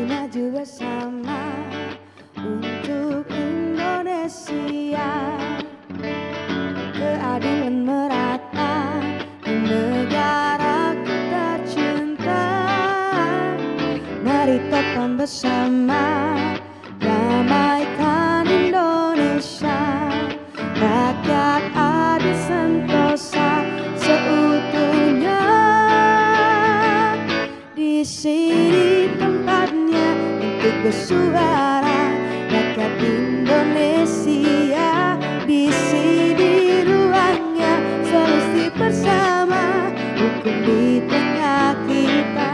maju bersama untuk Indonesia. Keadilan merata di negaraku tercinta. Mari topang bersama, damaikan Indonesia. Rakyat adil sentosa seutuhnya. Di sini tempatnya untuk bersuara, rakyat Indonesia. Di sini ruangnya, solusi bersama, hukum di tengah kita.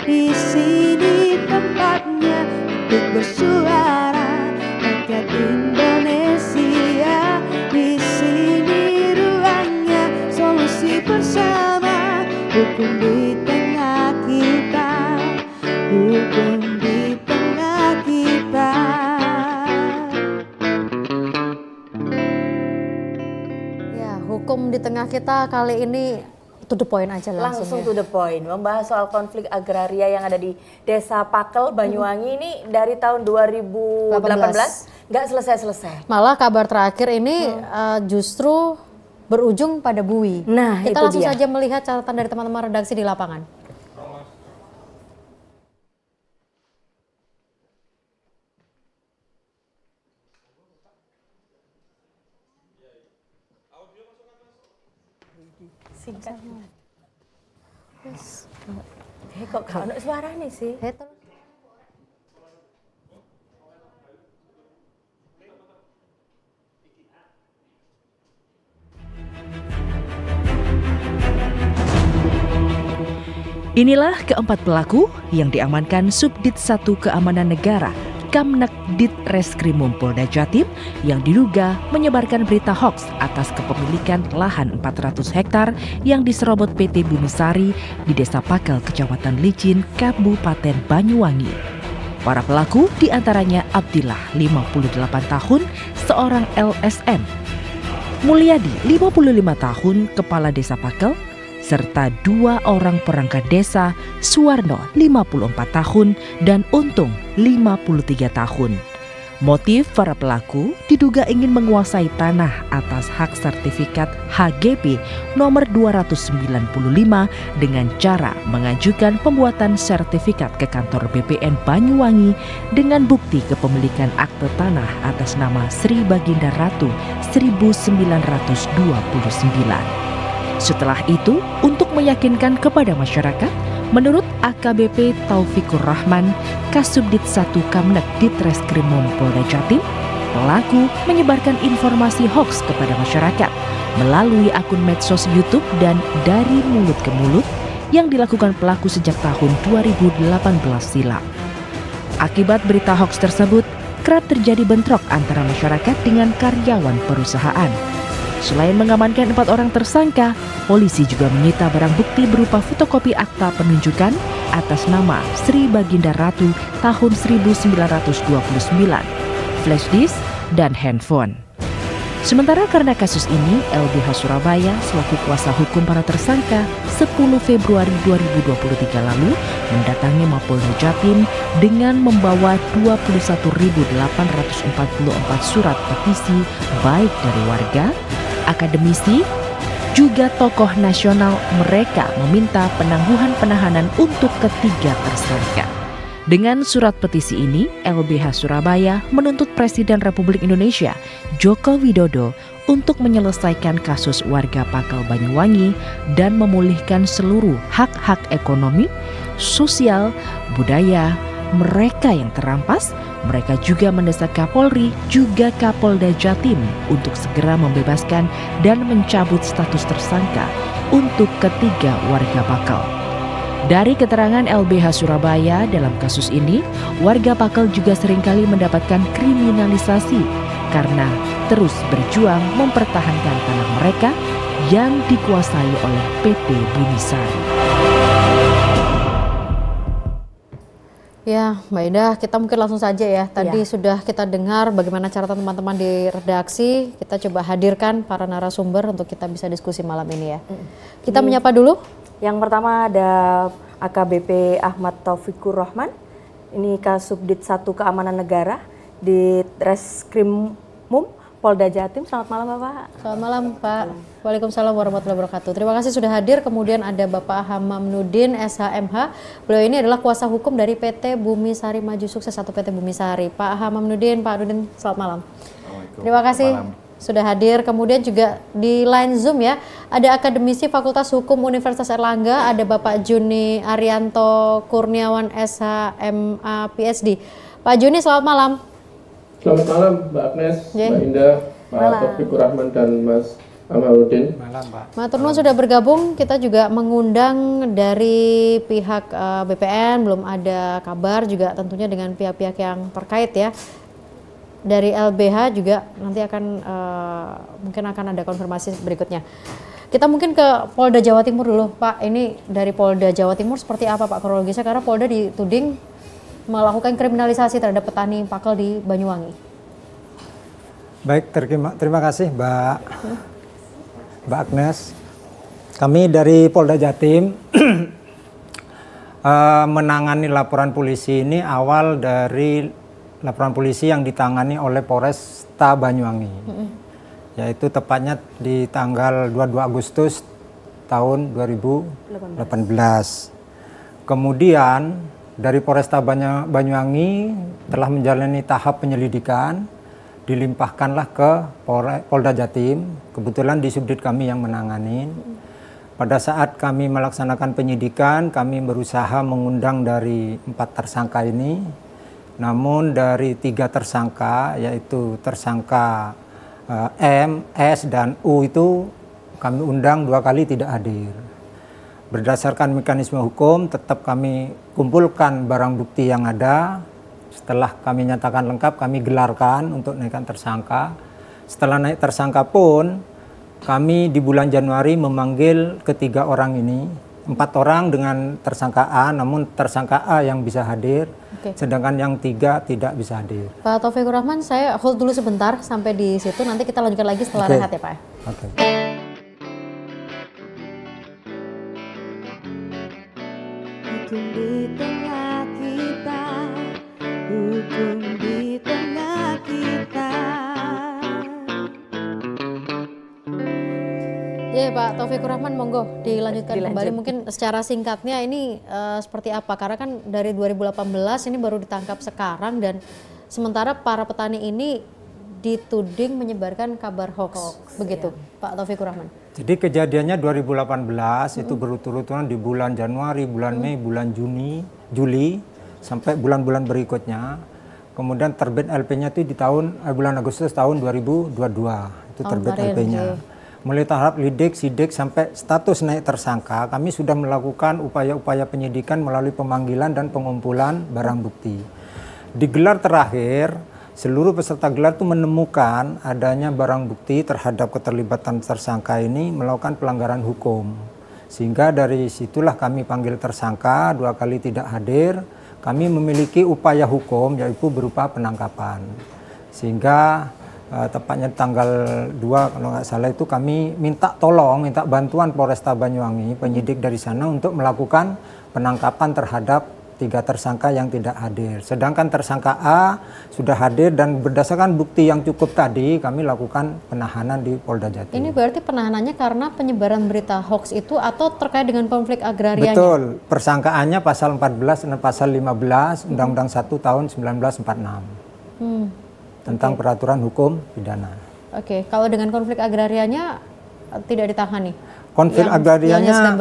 Di sini tempatnya untuk bersuara, rakyat Indonesia. Di sini ruangnya, solusi bersama, hukum di tengah kita. Hukum di tengah kita. Ya, hukum di tengah kita kali ini to the point aja langsung to the point, membahas soal konflik agraria yang ada di Desa Pakel, Banyuwangi ini dari tahun 2018 nggak selesai-selesai. Malah kabar terakhir ini justru berujung pada buwi. Nah, kita itu langsung dia. saja melihat catatan dari teman-teman redaksi di lapangan. Singkat. Kok gak ada suara nih sih? Inilah keempat pelaku yang diamankan Subdit 1 Keamanan Negara Kamnek Ditreskrimum Polda Jatim yang diduga menyebarkan berita hoaks atas kepemilikan lahan 400 hektar yang diserobot PT Bumisari di Desa Pakel, Kecamatan Licin, Kabupaten Banyuwangi. Para pelaku diantaranya Abdillah, 58 tahun, seorang LSM, Mulyadi, 55 tahun, Kepala Desa Pakel, serta 2 orang perangkat desa, Suwarno 54 tahun dan Untung 53 tahun. Motif para pelaku diduga ingin menguasai tanah atas hak sertifikat HGB nomor 295 dengan cara mengajukan pembuatan sertifikat ke kantor BPN Banyuwangi dengan bukti kepemilikan akte tanah atas nama Sri Baginda Ratu 1929. Setelah itu, untuk meyakinkan kepada masyarakat, menurut AKBP Taufikur Rahman, Kasubdit 1 Kamnek Ditreskrimum Polda Jatim, pelaku menyebarkan informasi hoaks kepada masyarakat melalui akun medsos YouTube dan dari mulut ke mulut yang dilakukan pelaku sejak tahun 2018 silam. Akibat berita hoaks tersebut, kerap terjadi bentrok antara masyarakat dengan karyawan perusahaan. Selain mengamankan 4 orang tersangka, polisi juga menyita barang bukti berupa fotokopi akta penunjukan atas nama Sri Baginda Ratu tahun 1929, flash disk, dan handphone. Sementara karena kasus ini, LBH Surabaya selaku kuasa hukum para tersangka 10 Februari 2023 lalu mendatangi Mapolda Jatim dengan membawa 21.844 surat petisi baik dari warga, akademisi, juga tokoh nasional. Mereka meminta penangguhan penahanan untuk ketiga tersangka. Dengan surat petisi ini, LBH Surabaya menuntut Presiden Republik Indonesia Joko Widodo untuk menyelesaikan kasus warga Pakel Banyuwangi dan memulihkan seluruh hak-hak ekonomi, sosial, budaya mereka yang terampas. Mereka juga mendesak Kapolri juga Kapolda Jatim untuk segera membebaskan dan mencabut status tersangka untuk ketiga warga Pakel. Dari keterangan LBH Surabaya dalam kasus ini, warga Pakel juga seringkali mendapatkan kriminalisasi karena terus berjuang mempertahankan tanah mereka yang dikuasai oleh PT Bumisari. Ya, Mbak Indah, kita mungkin langsung saja ya. Tadi sudah kita dengar bagaimana catatan teman-teman di redaksi. Kita coba hadirkan para narasumber untuk kita bisa diskusi malam ini ya. Kita menyapa dulu. Yang pertama ada AKBP Ahmad Taufikur Rahman Ini Kasubdit 1 Keamanan Negara di Reskrimum Polda Jatim. Selamat malam Bapak. Selamat malam Pak. Waalaikumsalam warahmatullahi wabarakatuh. Terima kasih sudah hadir. Kemudian ada Bapak Hamamnudin SHMH. Beliau ini adalah kuasa hukum dari PT Bumi Sari Maju Sukses atau PT Bumi Sari. Pak Hamamnudin, Pak Nudin, selamat malam. Terima kasih sudah hadir. Kemudian juga di line Zoom ya, ada akademisi Fakultas Hukum Universitas Erlangga, ada Bapak Juni Arianto Kurniawan SHMA PhD. Pak Juni, selamat malam. Selamat malam Mbak Agnes, Mbak Indah, Pak Taufikur Rahman dan Mas Amaludin. Malam Pak. Matur nuwun sudah bergabung. Kita juga mengundang dari pihak BPN, belum ada kabar juga tentunya dengan pihak-pihak yang terkait ya. Dari LBH juga nanti akan mungkin akan ada konfirmasi berikutnya. Kita mungkin ke Polda Jawa Timur dulu Pak. Ini dari Polda Jawa Timur seperti apa Pak kronologisnya, karena Polda dituding melakukan kriminalisasi terhadap petani pakel di Banyuwangi. Baik, terima kasih Mbak Agnes. Kami dari Polda Jatim menangani laporan polisi ini awal dari laporan polisi yang ditangani oleh Polresta Banyuwangi. Yaitu tepatnya di tanggal 22 Agustus tahun 2018. Kemudian dari Polresta Banyuwangi telah menjalani tahap penyelidikan, dilimpahkanlah ke Polda Jatim. Kebetulan di subdit kami yang menangani. Pada saat kami melaksanakan penyidikan, kami berusaha mengundang dari 4 tersangka ini. Namun dari 3 tersangka, yaitu tersangka M, S, dan U itu kami undang 2 kali tidak hadir. Berdasarkan mekanisme hukum, tetap kami kumpulkan barang bukti yang ada. Setelah kami nyatakan lengkap, kami gelarkan untuk naikkan tersangka. Setelah naik tersangka pun, kami di bulan Januari memanggil ketiga orang ini. 4 orang dengan tersangka A, namun tersangka A yang bisa hadir. Sedangkan yang 3 tidak bisa hadir. Pak Taufikur Rahman, saya hold dulu sebentar sampai di situ. Nanti kita lanjutkan lagi setelah rehat ya Pak. Hukum di tengah kita, hukum di tengah kita. Ya Pak Taufikur Rahman, monggo dilanjutkan kembali. Mungkin secara singkatnya ini seperti apa? Karena kan dari 2018 ini baru ditangkap sekarang, dan sementara para petani ini dituding menyebarkan kabar hoax begitu Pak Taufikur Rahman. Jadi kejadiannya 2018 itu berturut-turutan di bulan Januari, bulan Mei, bulan Juli sampai bulan-bulan berikutnya. Kemudian terbit LP-nya itu di bulan Agustus tahun 2022 itu terbit LP-nya. Mulai tahap lidik, sidik sampai status naik tersangka, kami sudah melakukan upaya-upaya penyidikan melalui pemanggilan dan pengumpulan barang bukti. Di gelar terakhir, seluruh peserta gelar itu menemukan adanya barang bukti terhadap keterlibatan tersangka ini melakukan pelanggaran hukum. Sehingga dari situlah kami panggil tersangka, 2 kali tidak hadir. Kami memiliki upaya hukum yaitu berupa penangkapan. Sehingga tepatnya tanggal 2 kalau nggak salah itu kami minta bantuan Polresta Banyuwangi, penyidik dari sana untuk melakukan penangkapan terhadap 3 tersangka yang tidak hadir. Sedangkan tersangka A sudah hadir dan berdasarkan bukti yang cukup tadi kami lakukan penahanan di Polda Jatim. Ini berarti penahanannya karena penyebaran berita hoax itu atau terkait dengan konflik agrarianya? Betul, persangkaannya pasal 14 dan pasal 15 Undang-Undang 1 tahun 1946 tentang peraturan hukum pidana. Oke, kalau dengan konflik agrarianya tidak ditangani? Konflik agrarianya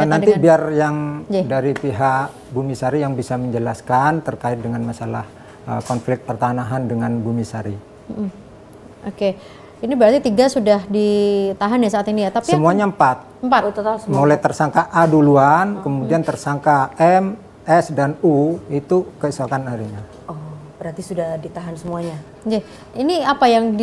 nanti dengan... biar yang dari pihak Bumi Sari yang bisa menjelaskan terkait dengan masalah konflik pertanahan dengan Bumi Sari. Oke, ini berarti 3 sudah ditahan ya saat ini ya? Tapi semuanya 4. 4 total semua. Mulai tersangka A duluan, kemudian tersangka M, S, dan U itu keesokan harinya. Berarti sudah ditahan semuanya. Ini apa yang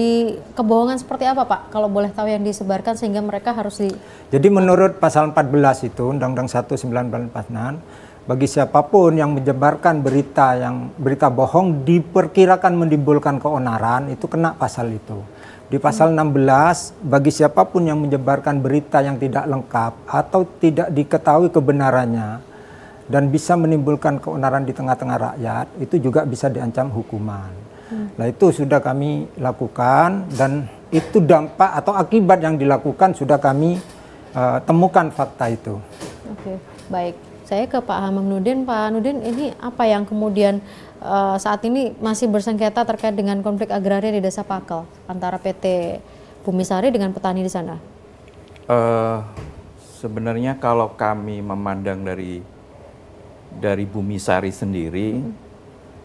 kebohongan seperti apa Pak? Kalau boleh tahu yang disebarkan sehingga mereka harus Jadi menurut pasal 14 itu Undang-Undang 1 1946, bagi siapapun yang menyebarkan berita bohong diperkirakan menimbulkan keonaran, itu kena pasal itu. Di pasal 16, bagi siapapun yang menyebarkan berita yang tidak lengkap atau tidak diketahui kebenarannya, dan bisa menimbulkan keonaran di tengah-tengah rakyat, itu juga bisa diancam hukuman. Nah itu sudah kami lakukan, dan itu dampak atau akibat yang dilakukan sudah kami temukan fakta itu. Oke, baik. Saya ke Pak Hamam Nudin. Pak Nudin, ini apa yang kemudian saat ini masih bersengketa terkait dengan konflik agraria di Desa Pakel antara PT Bumi Sari dengan petani di sana? Sebenarnya kalau kami memandang dari Bumi Sari sendiri,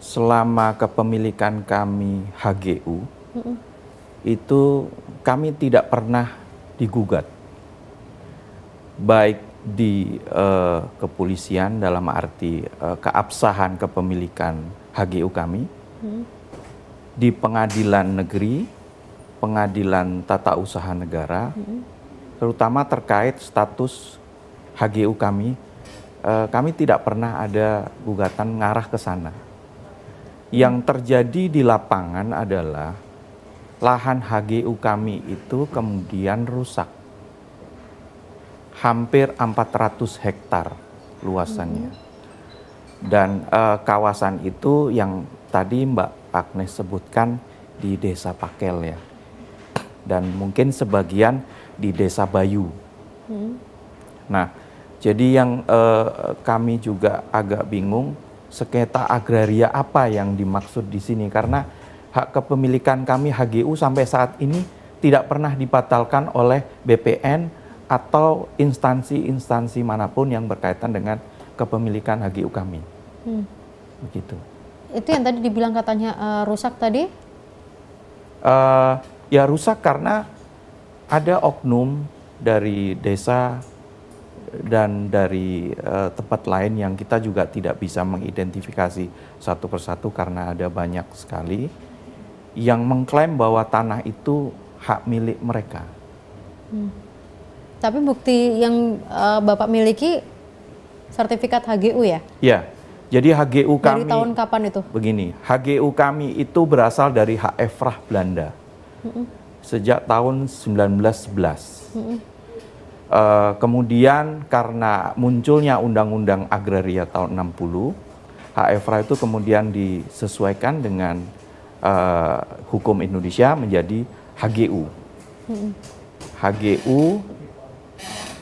selama kepemilikan kami HGU, itu kami tidak pernah digugat, baik di kepolisian dalam arti keabsahan kepemilikan HGU kami, di pengadilan negeri, pengadilan tata usaha negara, terutama terkait status HGU kami tidak pernah ada gugatan ngarah ke sana. Yang terjadi di lapangan adalah lahan HGU kami itu kemudian rusak. Hampir 400 hektar luasannya. Dan kawasan itu yang tadi Mbak Agnes sebutkan di Desa Pakel ya. Dan mungkin sebagian di Desa Bayu. Nah, jadi yang kami juga agak bingung, sengketa agraria apa yang dimaksud di sini, karena hak kepemilikan kami HGU sampai saat ini tidak pernah dibatalkan oleh BPN atau instansi-instansi manapun yang berkaitan dengan kepemilikan HGU kami. Begitu. Itu yang tadi dibilang katanya rusak tadi? Ya rusak karena ada oknum dari desa dan dari tempat lain yang kita juga tidak bisa mengidentifikasi satu persatu karena ada banyak sekali yang mengklaim bahwa tanah itu hak milik mereka. Tapi bukti yang Bapak miliki sertifikat HGU ya? Ya, jadi HGU kami... Dari tahun kapan itu? Begini, HGU kami itu berasal dari hak efrah Belanda. Sejak tahun 1911. Kemudian karena munculnya Undang-Undang Agraria tahun 60, hak efrah itu kemudian disesuaikan dengan hukum Indonesia menjadi HGU. HGU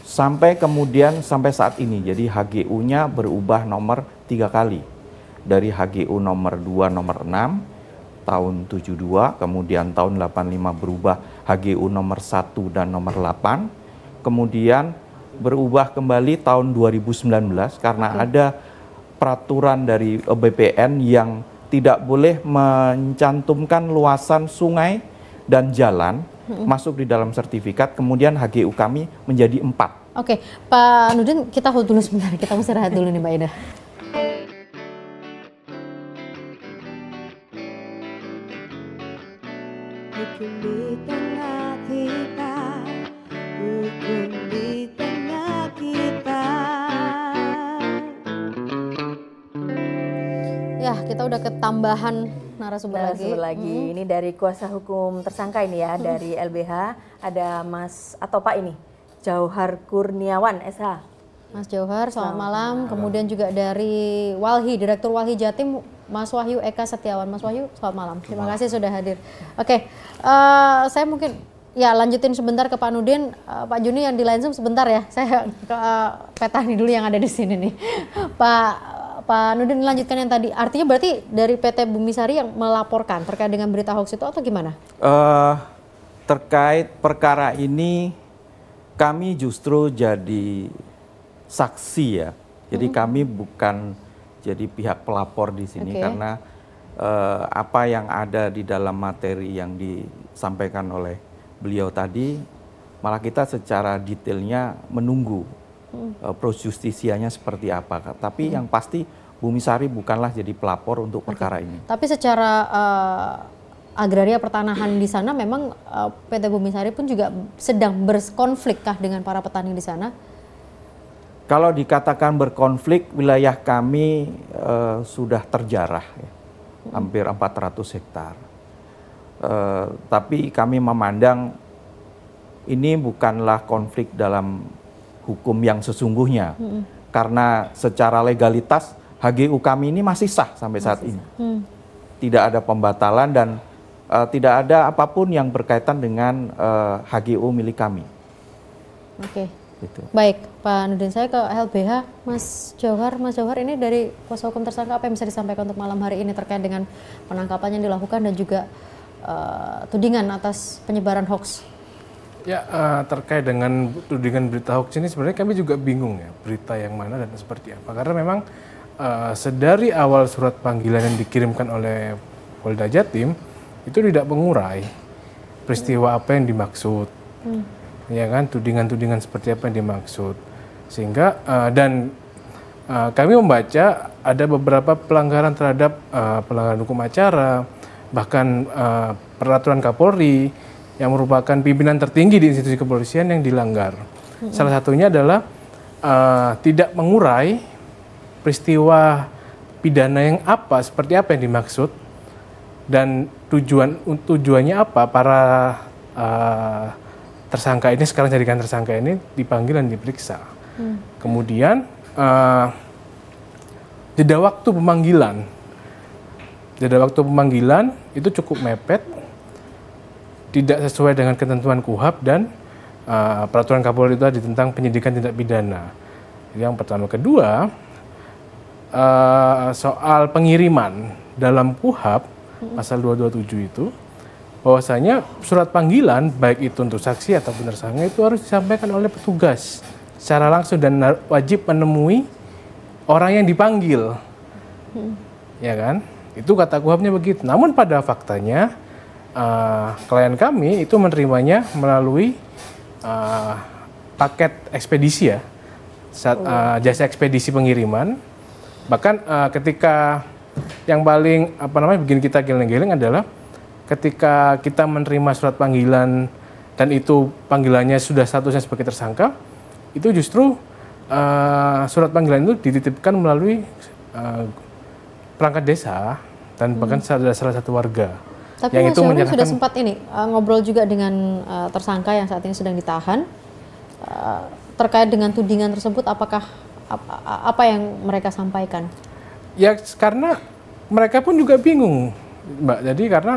sampai kemudian sampai saat ini, jadi HGU-nya berubah nomor 3 kali. Dari HGU nomor 2 nomor 6 tahun 72, kemudian tahun 85 berubah HGU nomor 1 dan nomor 8. Kemudian berubah kembali tahun 2019 karena ada peraturan dari BPN yang tidak boleh mencantumkan luasan sungai dan jalan masuk di dalam sertifikat. Kemudian HGU kami menjadi 4. Oke, Pak Nudin, kita hold dulu sebentar. Kita mesti rehat dulu nih Mbak Ida. Hukum di tengah kita, hukum di tengah kita. Ya, kita udah ketambahan narasumber lagi. Ini dari kuasa hukum tersangka ini ya, dari LBH. Ada Mas atau Pak ini, Jauhar Kurniawan, SH. Mas Jauhar, selamat malam. Kemudian juga dari Walhi, Direktur Walhi Jatim, Mas Wahyu Eka Setiawan. Mas Wahyu, selamat malam. Terima kasih sudah hadir. Oke, saya mungkin ya lanjutin sebentar ke Pak Nudin. Pak Juni yang di line Zoom sebentar ya. Saya ke petani dulu yang ada di sini nih. Pak Nudin lanjutkan yang tadi. Artinya berarti dari PT Bumi Sari yang melaporkan terkait dengan berita hoax itu atau gimana? Terkait perkara ini kami justru jadi saksi ya. Jadi kami bukan jadi pihak pelapor di sini karena apa yang ada di dalam materi yang disampaikan oleh beliau tadi, malah kita secara detailnya menunggu proses justisianya seperti apa. Tapi yang pasti Bumi Sari bukanlah jadi pelapor untuk perkara ini. Tapi secara agraria pertanahan di sana memang PT Bumi Sari pun juga sedang berkonflik kah dengan para petani di sana? Kalau dikatakan berkonflik, wilayah kami sudah terjarah ya, hampir 400 hektar. Tapi kami memandang ini bukanlah konflik dalam hukum yang sesungguhnya. karena secara legalitas HGU kami ini masih sah sampai saat ini. Tidak ada pembatalan dan tidak ada apapun yang berkaitan dengan HGU milik kami. Oke. Gitu. Baik, Pak Nurdin, saya ke LBH, Mas Johar. Mas Johar, ini dari kuasa hukum tersangka apa yang bisa disampaikan untuk malam hari ini terkait dengan penangkapan yang dilakukan dan juga tudingan atas penyebaran hoax? Ya, terkait dengan tudingan berita hoax ini sebenarnya kami juga bingung ya, berita yang mana dan seperti apa. Karena memang sedari awal surat panggilan yang dikirimkan oleh Polda Jatim itu tidak mengurai peristiwa apa yang dimaksud. Ya kan, tudingan-tudingan seperti apa yang dimaksud, sehingga kami membaca ada beberapa pelanggaran terhadap pelanggaran hukum acara, bahkan peraturan Kapolri yang merupakan pimpinan tertinggi di institusi kepolisian yang dilanggar. Salah satunya adalah tidak mengurai peristiwa pidana yang apa, seperti apa yang dimaksud, dan tujuannya apa para tersangka ini, sekarang jadikan tersangka ini, dipanggil dan diperiksa. Kemudian jeda waktu pemanggilan itu cukup mepet, tidak sesuai dengan ketentuan KUHAP dan peraturan Kapolri itu tentang penyidikan tindak pidana. Yang pertama. Kedua, soal pengiriman dalam KUHAP pasal 227 itu, bahwasanya surat panggilan baik itu untuk saksi ataupun tersangka itu harus disampaikan oleh petugas secara langsung dan wajib menemui orang yang dipanggil. Ya kan? Itu kata KUHAP-nya begitu. Namun pada faktanya klien kami itu menerimanya melalui paket ekspedisi ya. Jasa ekspedisi pengiriman. Bahkan ketika yang paling bikin kita geleng-geleng adalah ketika kita menerima surat panggilan dan itu panggilannya sudah statusnya sebagai tersangka, itu justru surat panggilan itu dititipkan melalui perangkat desa dan bahkan salah satu warga. Tapi yang Mas Johar sudah sempat ngobrol juga dengan tersangka yang saat ini sedang ditahan terkait dengan tudingan tersebut. Apakah apa yang mereka sampaikan? Ya karena mereka pun juga bingung, Mbak. Jadi karena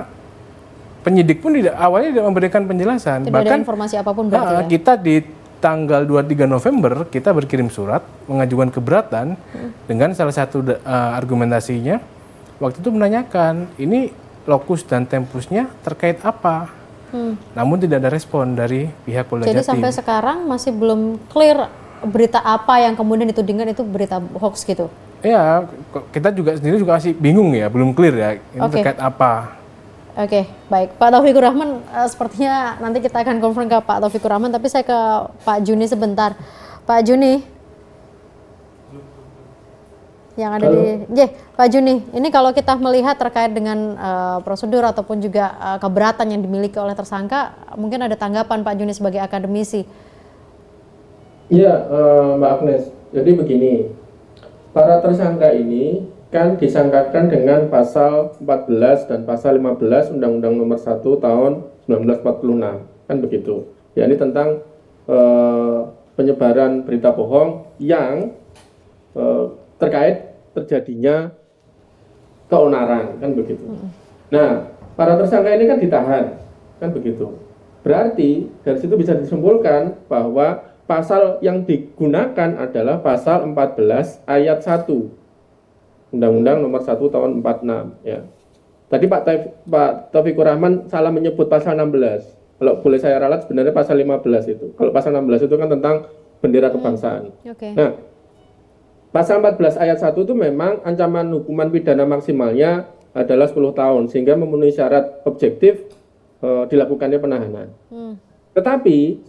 penyidik pun awalnya tidak memberikan penjelasan. Tidak bahkan ada informasi apapun berarti ya? Kita di tanggal 23 November kita berkirim surat mengajukan keberatan dengan salah satu argumentasinya waktu itu menanyakan ini lokus dan tempusnya terkait apa. Namun tidak ada respon dari pihak Polda Jatim. Jadi sampai sekarang masih belum clear berita apa yang kemudian ditudingkan itu berita hoax gitu? Ya, kita sendiri juga masih bingung ya, belum clear ya ini terkait apa. Oke, baik. Pak Taufikur Rahman, sepertinya nanti kita akan konfirm ke Pak Taufikur Rahman, tapi saya ke Pak Juni sebentar. Pak Juni, yang ada Pak Juni, ini kalau kita melihat terkait dengan prosedur ataupun juga keberatan yang dimiliki oleh tersangka, mungkin ada tanggapan Pak Juni sebagai akademisi. Iya, Mbak Agnes. Jadi begini, para tersangka ini kan disangkakan dengan pasal 14 dan pasal 15 Undang-Undang Nomor 1 Tahun 1946, kan begitu. Ya, ini tentang penyebaran berita bohong yang terkait terjadinya keonaran, kan begitu. Nah, para tersangka ini kan ditahan, kan begitu. Berarti dari situ bisa disimpulkan bahwa pasal yang digunakan adalah pasal 14 ayat 1 Undang-Undang Nomor 1 Tahun 46 ya. Tadi Pak Taufikur Rahman salah menyebut pasal 16. Kalau boleh saya ralat sebenarnya pasal 15 itu. Kalau pasal 16 itu kan tentang bendera kebangsaan. Nah, pasal 14 ayat 1 itu memang ancaman hukuman pidana maksimalnya adalah 10 tahun sehingga memenuhi syarat objektif dilakukannya penahanan. Tetapi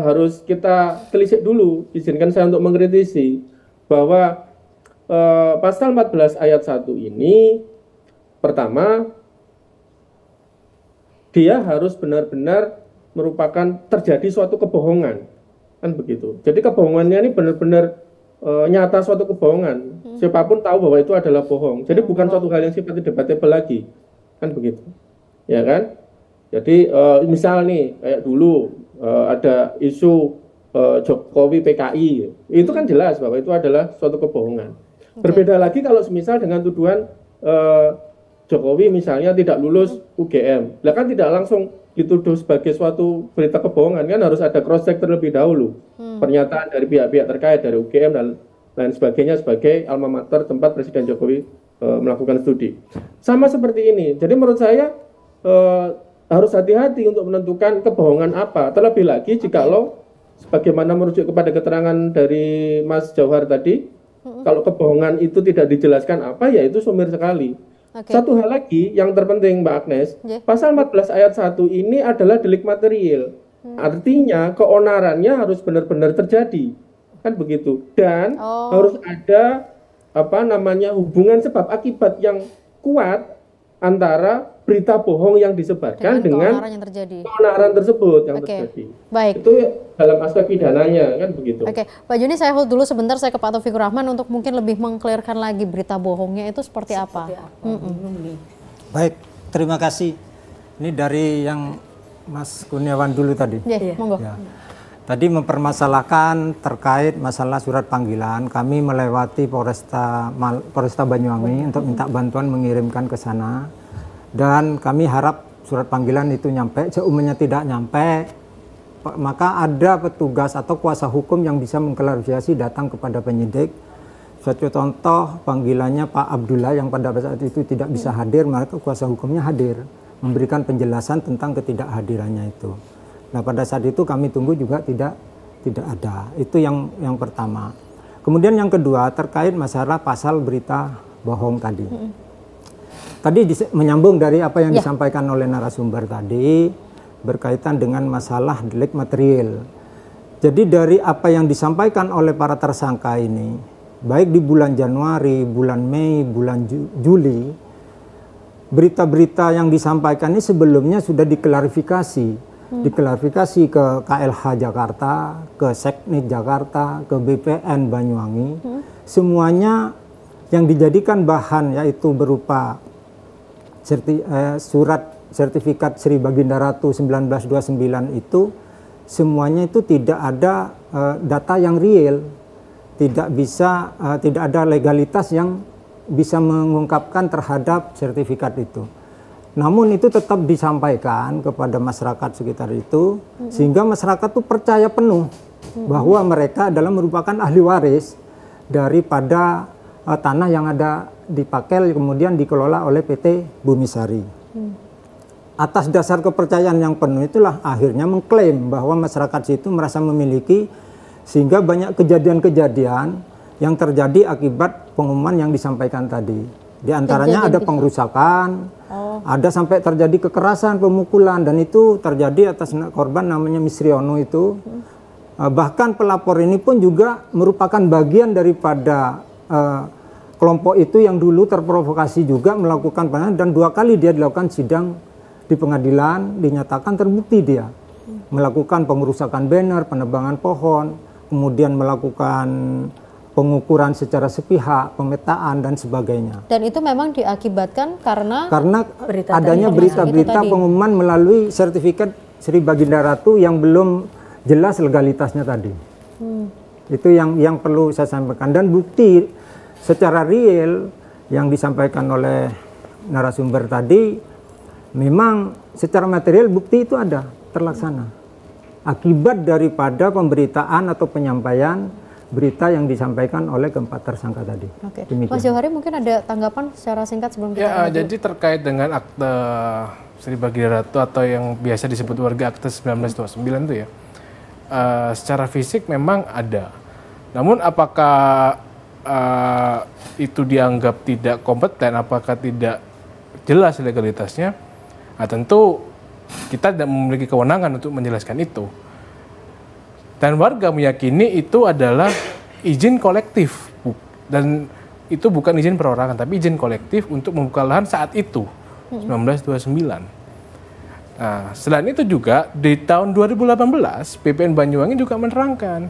harus kita telisik dulu, izinkan saya untuk mengkritisi bahwa pasal 14 ayat 1 ini pertama dia harus benar-benar merupakan terjadi suatu kebohongan, kan begitu. Jadi kebohongannya ini benar-benar nyata suatu kebohongan. Siapapun tahu bahwa itu adalah bohong. Jadi bukan suatu hal yang sifatnya debatable lagi, kan begitu. Ya kan? Jadi misal nih kayak dulu ada isu Jokowi PKI. Itu kan jelas bahwa itu adalah suatu kebohongan. Berbeda lagi kalau semisal dengan tuduhan Jokowi misalnya tidak lulus UGM. Lah kan tidak langsung dituduh sebagai suatu berita kebohongan, kan harus ada cross check terlebih dahulu. Pernyataan dari pihak-pihak terkait dari UGM dan lain sebagainya sebagai alma mater tempat Presiden Jokowi melakukan studi. Sama seperti ini. Jadi menurut saya harus hati-hati untuk menentukan kebohongan apa. Terlebih lagi jikalau sebagaimana merujuk kepada keterangan dari Mas Jauhar tadi, kalau kebohongan itu tidak dijelaskan apa, ya itu sumir sekali. Satu hal lagi yang terpenting Mbak Agnes, pasal 14 ayat 1 ini adalah delik material. Artinya keonarannya harus benar-benar terjadi. Kan begitu. Dan harus ada hubungan sebab akibat yang kuat antara berita bohong yang disebarkan dengan keonaran tersebut yang terjadi. Baik. Itu dalam aspek pidananya kan begitu. Oke, Pak Joni, saya hold dulu sebentar, saya ke Pak Taufikur Rahman untuk mungkin lebih mengklirkan lagi berita bohongnya itu seperti apa. Baik, terima kasih. Ini dari yang Mas Kurniawan dulu tadi. Monggo. Ya. Tadi mempermasalahkan terkait masalah surat panggilan, kami melewati Polresta Banyuwangi untuk minta bantuan mengirimkan ke sana. Dan kami harap surat panggilan itu nyampe. Seumumnya tidak nyampe, maka ada petugas atau kuasa hukum yang bisa mengklarifikasi datang kepada penyidik. Suatu contoh panggilannya Pak Abdullah yang pada saat itu tidak bisa hadir, maka kuasa hukumnya hadir memberikan penjelasan tentang ketidakhadirannya itu. Nah pada saat itu kami tunggu juga tidak ada. Itu yang pertama. Kemudian yang kedua terkait masalah pasal berita bohong tadi. Tadi menyambung dari apa yang disampaikan oleh narasumber tadi berkaitan dengan masalah delik material. Jadi dari apa yang disampaikan oleh para tersangka ini, baik di bulan Januari, bulan Mei, bulan Juli, berita-berita yang disampaikan ini sebelumnya sudah diklarifikasi. Diklarifikasi ke KLH Jakarta, ke Seknit Jakarta, ke BPN Banyuwangi. Semuanya yang dijadikan bahan yaitu berupa surat sertifikat Sri Baginda Ratu 1929 itu semuanya itu tidak ada data yang real, tidak ada legalitas yang bisa mengungkapkan terhadap sertifikat itu. Namun itu tetap disampaikan kepada masyarakat sekitar itu sehingga masyarakat itu percaya penuh bahwa mereka adalah merupakan ahli waris daripada tanah yang ada di Pakel kemudian dikelola oleh PT Bumisari. Atas dasar kepercayaan yang penuh itulah akhirnya mengklaim bahwa masyarakat situ merasa memiliki, sehingga banyak kejadian-kejadian yang terjadi akibat pengumuman yang disampaikan tadi. Di antaranya ada pengrusakan, ada sampai terjadi kekerasan, pemukulan, dan itu terjadi atas korban namanya Misriono itu. Bahkan pelapor ini pun juga merupakan bagian daripada kelompok itu yang dulu terprovokasi juga melakukan penahanan, dan 2 kali dia dilakukan sidang di pengadilan, dinyatakan terbukti dia melakukan pengerusakan banner, penebangan pohon, kemudian melakukan pengukuran secara sepihak, pemetaan dan sebagainya. Dan itu memang diakibatkan karena adanya berita-berita pengumuman melalui sertifikat Sri Baginda Ratu yang belum jelas legalitasnya tadi. Itu yang perlu saya sampaikan, dan bukti secara real yang disampaikan oleh narasumber tadi, memang secara material bukti itu ada terlaksana akibat daripada pemberitaan atau penyampaian berita yang disampaikan oleh keempat tersangka tadi. Mas Jauhari mungkin ada tanggapan secara singkat sebelum kita jadi terkait dengan akte Sri Baginda Ratu atau yang biasa disebut warga akte 1929 itu ya, secara fisik memang ada. Namun apakah itu dianggap tidak kompeten, apakah tidak jelas legalitasnya? Nah, tentu kita tidak memiliki kewenangan untuk menjelaskan itu. Dan warga meyakini itu adalah izin kolektif, dan itu bukan izin perorangan, tapi izin kolektif untuk membuka lahan saat itu, 1929. Nah, selain itu juga di tahun 2018 BPN Banyuwangi juga menerangkan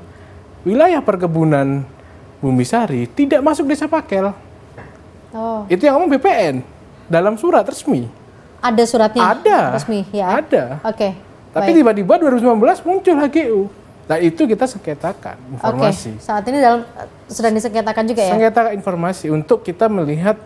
wilayah perkebunan Bumisari tidak masuk desa Pakel. Itu yang ngomong BPN dalam surat resmi. Ada suratnya? Ada. Resmi, ya. Ada. Oke. Tapi tiba-tiba 2019 muncul HGU. Nah itu kita sengketakan informasi. Oke, saat ini sedang disengketakan juga ya? Sengketa informasi untuk kita melihat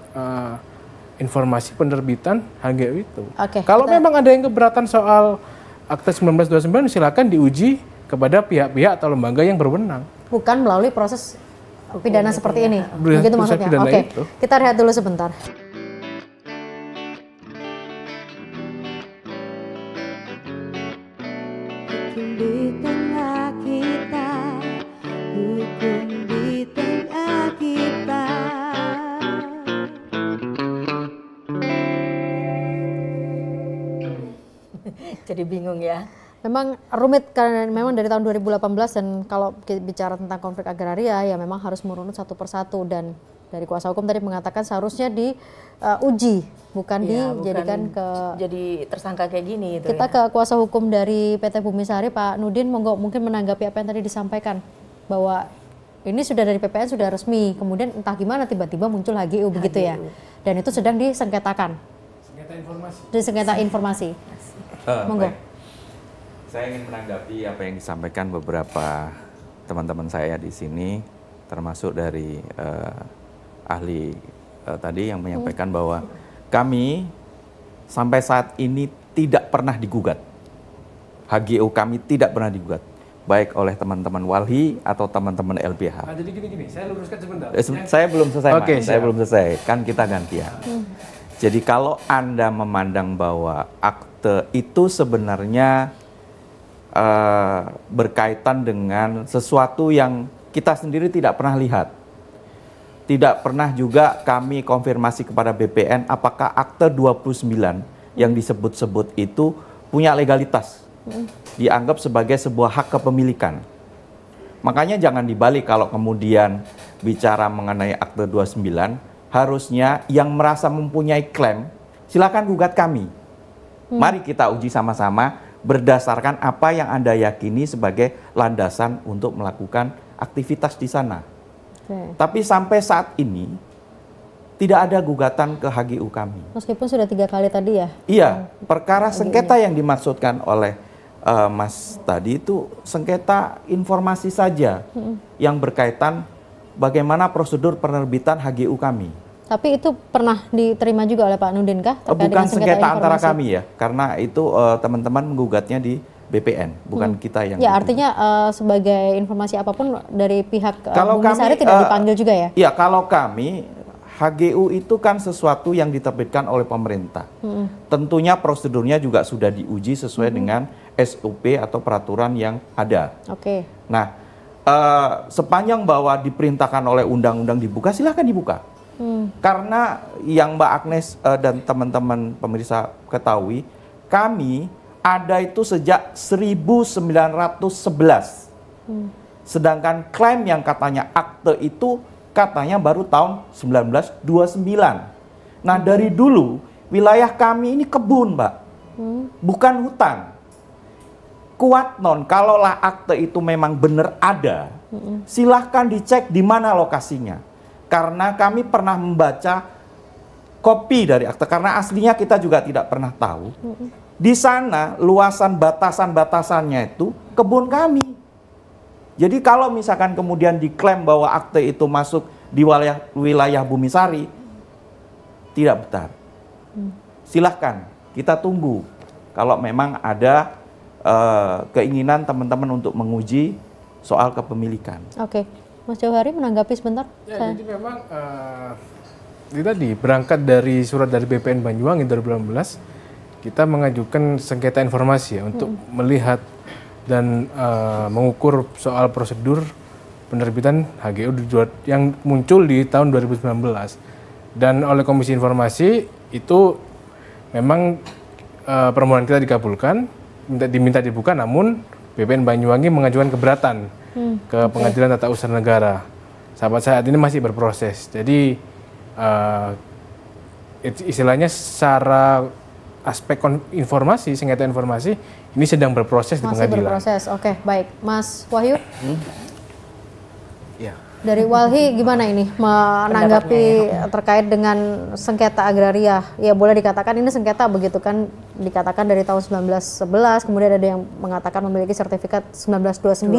informasi penerbitan HGU itu. Oke, kalau memang ada yang keberatan soal Akta 1929 silakan diuji kepada pihak-pihak atau lembaga yang berwenang. Bukan melalui proses pidana seperti ini, begitu maksudnya? Oke, kita lihat dulu sebentar. Di tengah kita, hukum di tengah kita. Jadi bingung ya. Memang rumit karena memang dari tahun 2018 dan kalau bicara tentang konflik agraria ya memang harus merunut satu persatu, dan dari kuasa hukum tadi mengatakan seharusnya diuji bukan dijadikan jadi tersangka kayak gini itu. Kita ke kuasa hukum dari PT Bumi Sari, Pak Nudin, monggo mungkin menanggapi apa yang tadi disampaikan bahwa ini sudah dari PPN sudah resmi, kemudian entah gimana tiba-tiba muncul HGU begitu ya, dan itu sedang disengketakan. Sengketa informasi. Disengketa informasi. Monggo. Saya ingin menanggapi apa yang disampaikan beberapa teman-teman saya di sini, termasuk dari ahli tadi yang menyampaikan bahwa kami sampai saat ini tidak pernah digugat. HGU kami tidak pernah digugat, baik oleh teman-teman Walhi atau teman-teman LBH. Jadi gini, saya luruskan sebentar. Saya belum selesai, Oke, saya belum selesai, kan kita gantian. Jadi kalau Anda memandang bahwa akte itu sebenarnya berkaitan dengan sesuatu yang kita sendiri tidak pernah lihat. Tidak pernah juga kami konfirmasi kepada BPN apakah akte 29 yang disebut-sebut itu punya legalitas. Dianggap sebagai sebuah hak kepemilikan. Makanya jangan dibalik kalau kemudian bicara mengenai akte 29, harusnya yang merasa mempunyai klaim, silakan gugat kami. Mari kita uji sama-sama berdasarkan apa yang Anda yakini sebagai landasan untuk melakukan aktivitas di sana. Tapi sampai saat ini tidak ada gugatan ke HGU kami. Meskipun sudah 3 kali tadi ya? Iya, perkara sengketa yang dimaksudkan oleh Mas tadi itu sengketa informasi saja yang berkaitan bagaimana prosedur penerbitan HGU kami. Tapi itu pernah diterima juga oleh Pak Nudin kah? Bukan sengketa antara kami ya, karena itu teman-teman menggugatnya di BPN, bukan kita yang. Ya, artinya sebagai informasi apapun dari pihak Bumi Sari tidak dipanggil juga ya? Iya, kalau kami HGU itu kan sesuatu yang diterbitkan oleh pemerintah. Tentunya prosedurnya juga sudah diuji sesuai dengan SOP atau peraturan yang ada. Oke. Nah, sepanjang bahwa diperintahkan oleh undang-undang dibuka, silahkan dibuka. Karena yang Mbak Agnes dan teman-teman pemirsa ketahui, kami ada itu sejak 1911. Sedangkan klaim yang katanya akte itu katanya baru tahun 1929. Nah, dari dulu wilayah kami ini kebun, Mbak. Bukan hutan. Kuat non, kalaulah akte itu memang benar ada, silahkan dicek di mana lokasinya. Karena kami pernah membaca kopi dari akte, karena aslinya kita juga tidak pernah tahu. Di sana luasan batasan-batasannya itu kebun kami. Jadi kalau misalkan kemudian diklaim bahwa akte itu masuk di wilayah Bumi Sari, tidak benar. Silahkan kita tunggu kalau memang ada keinginan teman-teman untuk menguji soal kepemilikan. Oke. Mas Jauhari menanggapi sebentar. Ya, jadi memang ini tadi berangkat dari surat dari BPN Banyuwangi 2018, kita mengajukan sengketa informasi ya, untuk melihat dan mengukur soal prosedur penerbitan HGU yang muncul di tahun 2019. Dan oleh Komisi Informasi itu memang permohonan kita dikabulkan, diminta dibuka, namun BPN Banyuwangi mengajukan keberatan ke Pengadilan Tata Usaha Negara. Sampai saat ini masih berproses. Jadi istilahnya secara aspek informasi, sengketa informasi ini sedang berproses di pengadilan. Masih berproses. Oke, baik. Mas Wahyu? Ya, Dari Walhi gimana ini menanggapi terkait dengan sengketa agraria? Ya boleh dikatakan ini sengketa begitu kan, dikatakan dari tahun 1911, kemudian ada yang mengatakan memiliki sertifikat 1929.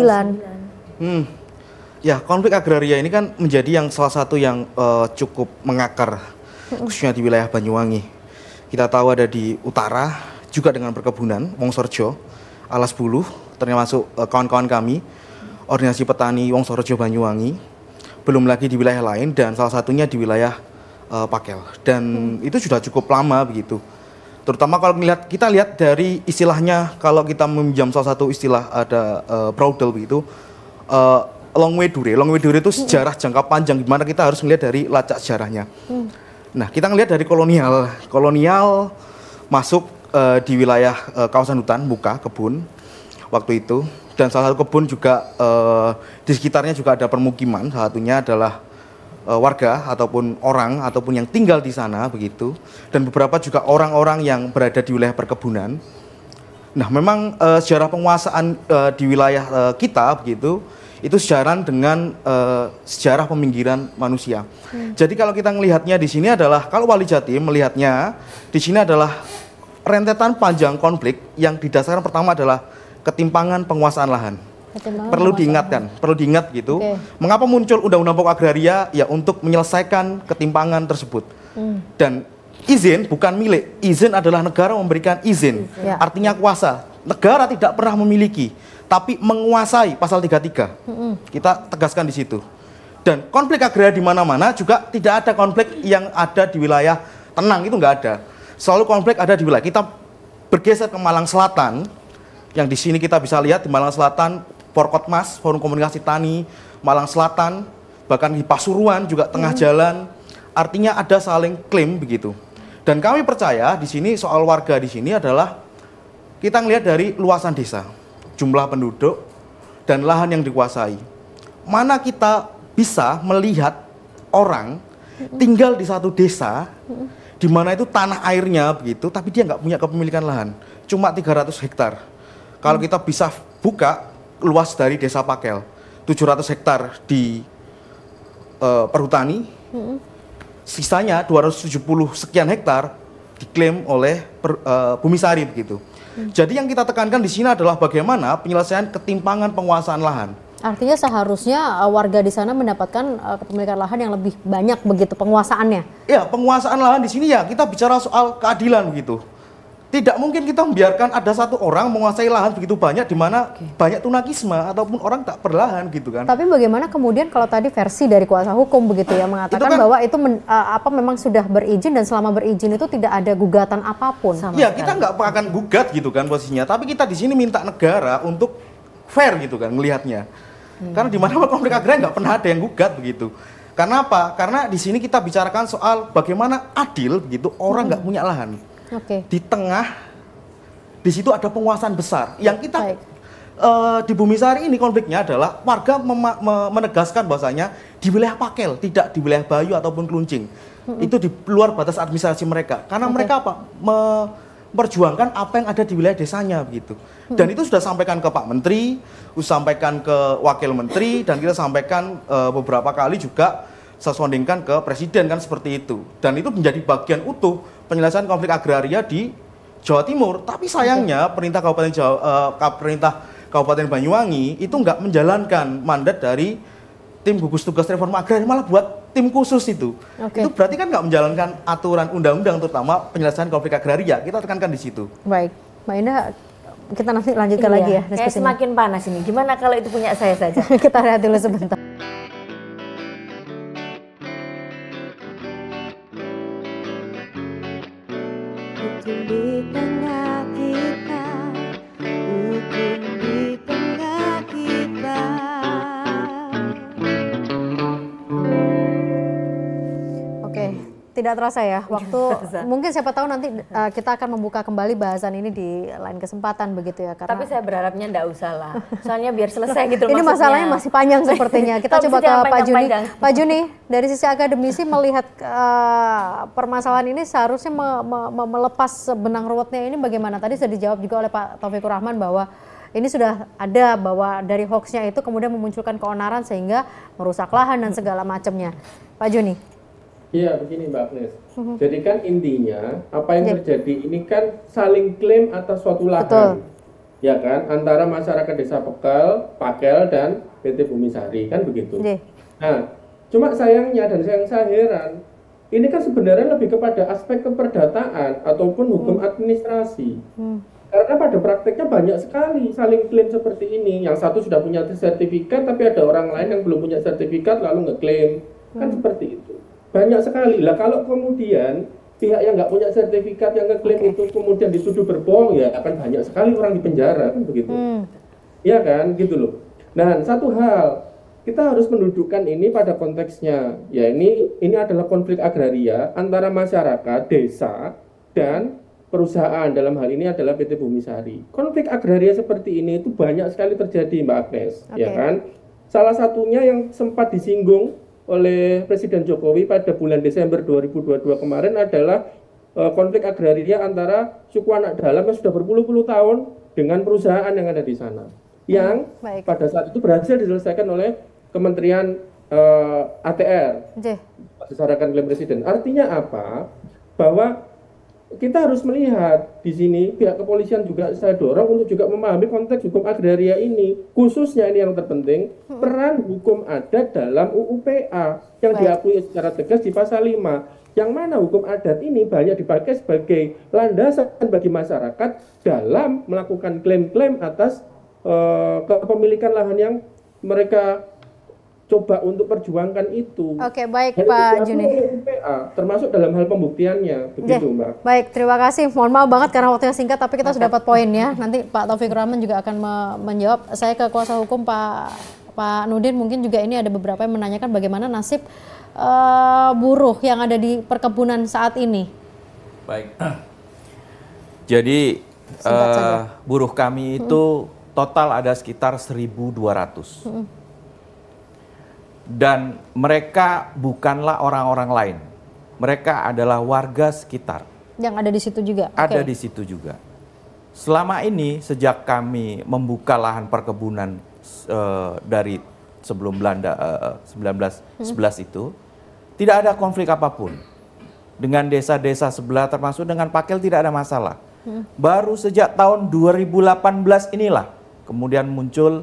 Ya, konflik agraria ini kan menjadi yang salah satu yang cukup mengakar, khususnya di wilayah Banyuwangi. Kita tahu ada di utara, juga dengan perkebunan, Wongsorejo, Alas Buluh, termasuk kawan-kawan kami, Organisasi Petani Wongsorejo Banyuwangi, belum lagi di wilayah lain, dan salah satunya di wilayah Pakel. Dan itu sudah cukup lama begitu. Terutama kalau kita lihat dari istilahnya, kalau kita meminjam salah satu istilah ada Braudel begitu, Longwedure. Longwedure itu sejarah jangka panjang, gimana kita harus melihat dari lacak sejarahnya. Nah, kita ngelihat dari kolonial. Kolonial masuk di wilayah kawasan hutan, muka, kebun waktu itu. Dan salah satu kebun juga di sekitarnya juga ada permukiman, salah satunya adalah warga ataupun orang ataupun yang tinggal di sana begitu. Dan beberapa juga orang-orang yang berada di wilayah perkebunan. Nah, memang sejarah penguasaan di wilayah kita begitu, itu sejalan dengan sejarah peminggiran manusia. Jadi kalau kita melihatnya di sini adalah, kalau Wali Jatim melihatnya di sini adalah rentetan panjang konflik yang didasarkan pertama adalah ketimpangan penguasaan lahan. Perlu diingat gitu. Mengapa muncul Undang-Undang Pokok Agraria? Ya untuk menyelesaikan ketimpangan tersebut. Dan izin bukan milik, izin adalah negara memberikan izin. Artinya kuasa. Negara tidak pernah memiliki, tapi menguasai, pasal 33. Kita tegaskan di situ. Dan konflik agraria di mana-mana juga tidak ada konflik yang ada di wilayah tenang, itu nggak ada. Selalu konflik ada di wilayah. Kita bergeser ke Malang Selatan, yang di sini kita bisa lihat di Malang Selatan, Forkotmas, Forum Komunikasi Tani, Malang Selatan, bahkan di Pasuruan juga tengah jalan. Artinya ada saling klaim begitu. Dan kami percaya di sini soal warga di sini adalah kita ngelihat dari luasan desa, jumlah penduduk dan lahan yang dikuasai. Mana kita bisa melihat orang tinggal di satu desa di mana itu tanah airnya begitu, tapi dia nggak punya kepemilikan lahan, cuma 300 hektar. Kalau kita bisa buka luas dari Desa Pakel, 700 hektar di perhutani, sisanya 270 sekian hektar diklaim oleh Bumi Sari begitu. Jadi yang kita tekankan di sini adalah bagaimana penyelesaian ketimpangan penguasaan lahan. Artinya seharusnya warga di sana mendapatkan kepemilikan lahan yang lebih banyak begitu penguasaannya. Ya, penguasaan lahan di sini ya kita bicara soal keadilan begitu. Tidak mungkin kita membiarkan ada satu orang menguasai lahan begitu banyak di mana banyak tunakisme ataupun orang tak berlahan gitu kan. Tapi bagaimana kemudian kalau tadi versi dari kuasa hukum begitu ya mengatakan itu kan, bahwa itu memang sudah berizin dan selama berizin itu tidak ada gugatan apapun. Ya, kita nggak akan gugat gitu kan posisinya. Tapi kita di sini minta negara untuk fair gitu kan melihatnya. Karena di mana konflik agraria nggak pernah ada yang gugat begitu. Karena apa? Karena di sini kita bicarakan soal bagaimana adil begitu orang nggak punya lahan. Di tengah, di situ ada penguasaan besar. Yang kita di Bumi Sari ini konfliknya adalah warga menegaskan bahwasanya di wilayah Pakel, tidak di wilayah Bayu ataupun Kluncing. Itu di luar batas administrasi mereka. Karena mereka apa? Memperjuangkan apa yang ada di wilayah desanya begitu. Dan itu sudah sampaikan ke Pak Menteri, sampaikan ke Wakil Menteri, dan kita sampaikan beberapa kali juga sesondingkan ke Presiden kan seperti itu. Dan itu menjadi bagian utuh penyelesaian konflik agraria di Jawa Timur. Tapi sayangnya perintah Kabupaten Banyuwangi itu nggak menjalankan mandat dari tim gugus tugas reforma agraria, malah buat tim khusus itu. Itu berarti kan nggak menjalankan aturan undang-undang terutama penyelesaian konflik agraria. Kita tekankan di situ. Baik, Mbak Indah, kita nanti lanjutkan lagi ya. Kayak semakin panas ini. Gimana kalau itu punya saya saja? Kita lihat dulu sebentar. Di tengah kita, hukum di tengah kita. Oke, tidak terasa ya waktu. Mungkin siapa tahu nanti kita akan membuka kembali bahasan ini di lain kesempatan begitu ya. Karena tapi saya berharapnya enggak usah lah. Soalnya biar selesai gitu ini maksudnya. Masalahnya masih panjang sepertinya. Kita coba ke Pak Juni. Pak Juni, dari sisi akademisi melihat permasalahan ini seharusnya melepas benang ruwetnya ini bagaimana? Tadi sudah dijawab juga oleh Pak Taufikur Rahman bahwa ini sudah ada bahwa dari hoaxnya itu kemudian memunculkan keonaran sehingga merusak lahan dan segala macamnya. Pak Joni. Iya, begini Mbak Agnes. Jadi kan intinya apa yang terjadi ini kan saling klaim atas suatu lahan. Betul. Ya kan, antara masyarakat Desa Pakel dan PT Bumi Sari, kan begitu. Nah, cuma sayangnya dan saya heran, ini kan sebenarnya lebih kepada aspek keperdataan ataupun hukum administrasi. Karena pada prakteknya banyak sekali saling klaim seperti ini. Yang satu sudah punya sertifikat, tapi ada orang lain yang belum punya sertifikat lalu ngeklaim. Kan seperti itu. Banyak sekali. Lah kalau kemudian pihak yang nggak punya sertifikat yang ngeklaim itu kemudian dituduh berbohong, ya akan banyak sekali orang di penjara, kan begitu. Iya kan, gitu loh. Nah, satu hal, kita harus mendudukkan ini pada konteksnya. Ya, ini adalah konflik agraria antara masyarakat, desa, dan perusahaan, dalam hal ini adalah PT Bumi Sari. Konflik agraria seperti ini itu banyak sekali terjadi, Mbak Agnes, ya kan? Salah satunya yang sempat disinggung oleh Presiden Jokowi pada bulan Desember 2022 kemarin adalah konflik agraria antara suku anak dalam yang sudah berpuluh-puluh tahun dengan perusahaan yang ada di sana. Yang pada saat itu berhasil diselesaikan oleh Kementerian ATR, berdasarkan klaim Presiden. Artinya apa? Bahwa kita harus melihat di sini pihak kepolisian juga saya dorong untuk juga memahami konteks hukum agraria ini, khususnya ini yang terpenting peran hukum adat dalam UU PA yang diakui secara tegas di pasal 5, yang mana hukum adat ini banyak dipakai sebagai landasan bagi masyarakat dalam melakukan klaim-klaim atas kepemilikan lahan yang mereka coba untuk perjuangkan itu. Oke, baik Pak Juni. Termasuk dalam hal pembuktiannya, begitu Mbak. Baik, terima kasih. Mohon maaf banget karena waktunya singkat, tapi kita sudah dapat poinnya. Nanti Pak Taufikur Rahman juga akan menjawab. Saya ke kuasa hukum Pak Nudin, mungkin juga ini ada beberapa yang menanyakan bagaimana nasib buruh yang ada di perkebunan saat ini. Baik. Jadi buruh kami itu total ada sekitar 1.200. Dan mereka bukanlah orang-orang lain. Mereka adalah warga sekitar. Yang ada di situ juga? Ada di situ juga. Selama ini, sejak kami membuka lahan perkebunan dari sebelum Belanda 1911 itu, tidak ada konflik apapun. Dengan desa-desa sebelah termasuk dengan Pakel tidak ada masalah. Baru sejak tahun 2018 inilah kemudian muncul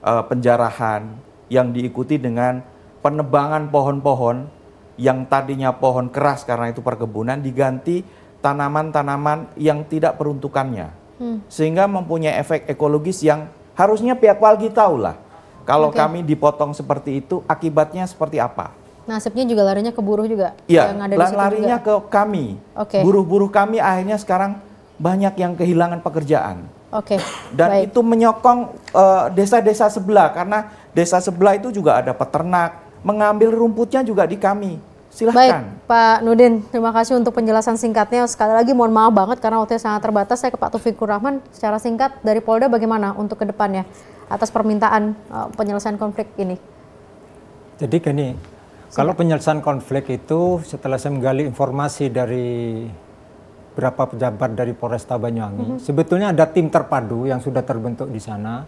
penjarahan yang diikuti dengan penebangan pohon-pohon yang tadinya pohon keras karena itu perkebunan diganti tanaman-tanaman yang tidak peruntukannya. Sehingga mempunyai efek ekologis yang harusnya pihak Walgi tahu lah. Kalau kami dipotong seperti itu akibatnya seperti apa. Nasibnya juga larinya ke buruh juga? Iya, larinya ke kami. Buruh-buruh kami akhirnya sekarang banyak yang kehilangan pekerjaan. Dan itu menyokong desa-desa sebelah, karena desa sebelah itu juga ada peternak, mengambil rumputnya juga di kami. Silahkan. Baik, Pak Nudin, terima kasih untuk penjelasan singkatnya. Sekali lagi mohon maaf banget karena waktunya sangat terbatas. Saya ke Pak Taufikur Rahman, secara singkat dari Polda bagaimana untuk ke depannya atas permintaan penyelesaian konflik ini? Jadi gini, kalau penyelesaian konflik itu setelah saya menggali informasi dari berapa pejabat dari Polresta Banyuwangi, sebetulnya ada tim terpadu yang sudah terbentuk di sana,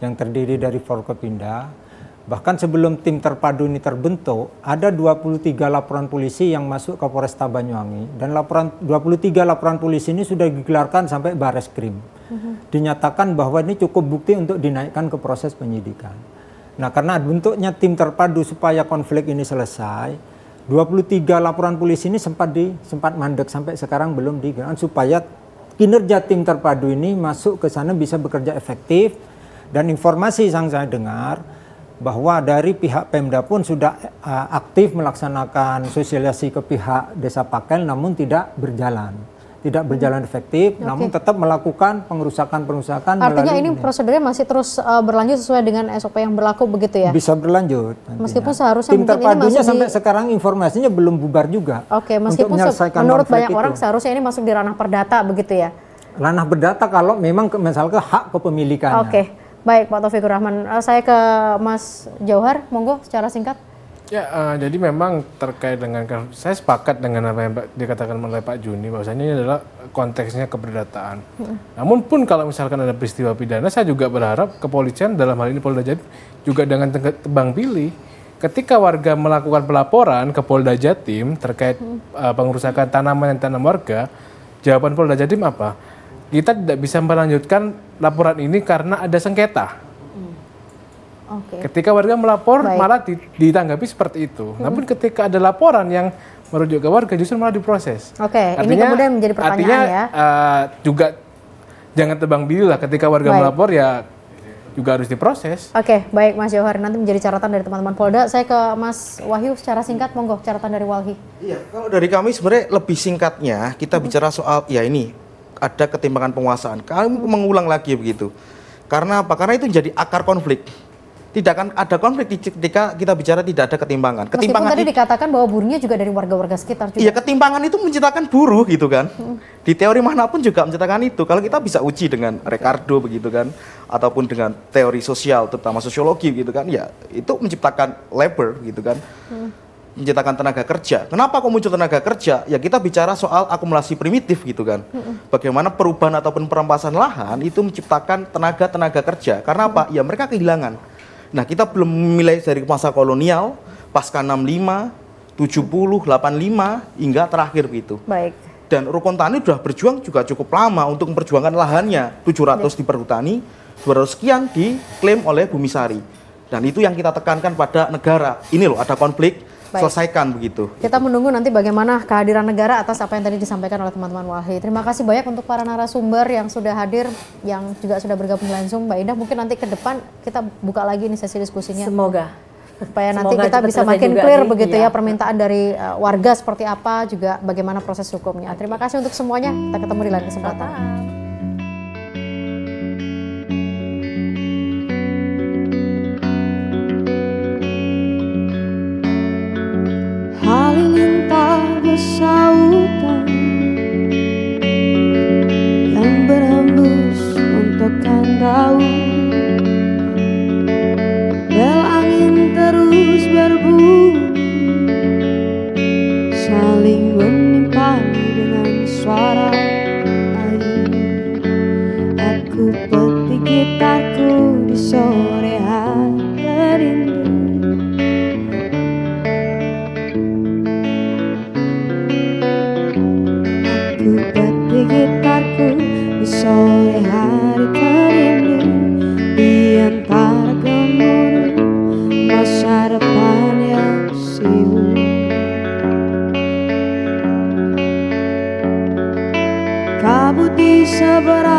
yang terdiri dari Forkopimda. Bahkan sebelum tim terpadu ini terbentuk, ada 23 laporan polisi yang masuk ke Polresta Banyuwangi, dan 23 laporan polisi ini sudah digelarkan sampai Bareskrim. Dinyatakan bahwa ini cukup bukti untuk dinaikkan ke proses penyidikan. Nah, karena bentuknya tim terpadu supaya konflik ini selesai, 23 laporan polisi ini sempat mandek sampai sekarang belum digerakkan supaya kinerja tim terpadu ini masuk ke sana bisa bekerja efektif. Dan informasi yang saya dengar bahwa dari pihak Pemda pun sudah aktif melaksanakan sosialisasi ke pihak Desa Pakel, namun tidak berjalan efektif, namun tetap melakukan pengerusakan. Artinya ini prosedurnya masih terus berlanjut sesuai dengan SOP yang berlaku begitu ya? Bisa berlanjut. Meskipun seharusnya tim terpadunya sampai sekarang informasinya belum bubar juga. Meskipun menurut banyak orang seharusnya ini masuk di ranah perdata begitu ya? Ranah perdata kalau memang misalnya hak kepemilikannya. Baik Pak Taufikur Rahman. Saya ke Mas Jauhar, monggo secara singkat. Ya, jadi memang terkait dengan, saya sepakat dengan apa yang dikatakan oleh Pak Juni, bahwasanya ini adalah konteksnya keperdataan. Namun pun kalau misalkan ada peristiwa pidana, saya juga berharap kepolisian dalam hal ini Polda Jatim juga dengan tebang pilih. Ketika warga melakukan pelaporan ke Polda Jatim terkait pengerusakan tanaman dan tanam warga, jawaban Polda Jatim apa? Kita tidak bisa melanjutkan laporan ini karena ada sengketa. Ketika warga melapor malah ditanggapi seperti itu. Namun ketika ada laporan yang merujuk ke warga justru malah diproses. Ini kemudian menjadi pertanyaan ya. Juga jangan tebang pilih lah, ketika warga melapor ya juga harus diproses. Baik Mas Johar, nanti menjadi catatan dari teman-teman Polda. Saya ke Mas Wahyu secara singkat, monggo catatan dari Walhi. Iya, kalau dari kami sebenarnya lebih singkatnya kita bicara soal ya ini ada ketimpangan penguasaan. Kami mengulang lagi begitu. Karena apa? Karena itu jadi akar konflik. Tidak akan ada konflik ketika kita bicara tidak ada ketimpangan. Meskipun tadi dikatakan bahwa buruhnya juga dari warga-warga sekitar juga. Iya, ketimpangan itu menciptakan buruh gitu kan. Di teori manapun juga menciptakan itu. Kalau kita bisa uji dengan Ricardo begitu kan, ataupun dengan teori sosial terutama sosiologi gitu kan, ya itu menciptakan labor gitu kan. Menciptakan tenaga kerja. Kenapa kok muncul tenaga kerja? Ya kita bicara soal akumulasi primitif gitu kan. Bagaimana perubahan ataupun perampasan lahan itu menciptakan tenaga kerja. Karena apa? Ya mereka kehilangan. Nah, kita belum memilih dari masa kolonial, pasca 65, 70, 85, hingga terakhir begitu. Baik. Dan Rukun Tani sudah berjuang juga cukup lama untuk memperjuangkan lahannya. 700 di perhutani, 200 sekian diklaim oleh Bumi Sari. Dan itu yang kita tekankan pada negara. Ini loh, ada konflik, selesaikan begitu. Kita menunggu nanti bagaimana kehadiran negara atas apa yang tadi disampaikan oleh teman-teman Walhi. Terima kasih banyak untuk para narasumber yang sudah hadir, yang juga sudah bergabung langsung. Mbak Indah, mungkin nanti ke depan kita buka lagi nih sesi diskusinya. Semoga. Supaya nanti kita bisa makin clear begitu ya permintaan dari warga seperti apa, juga bagaimana proses hukumnya. Terima kasih untuk semuanya. Kita ketemu di lain kesempatan. Halilintar bersautan yang berhembus untuk daun. Bel angin terus berbunyi, saling menimpali dengan suara air. Aku petik gitarku di sore hari rindu. Aku petik gitarku di sore hari terindu, di antara gemuruh masa depan yang sibuk. Kabut di seberang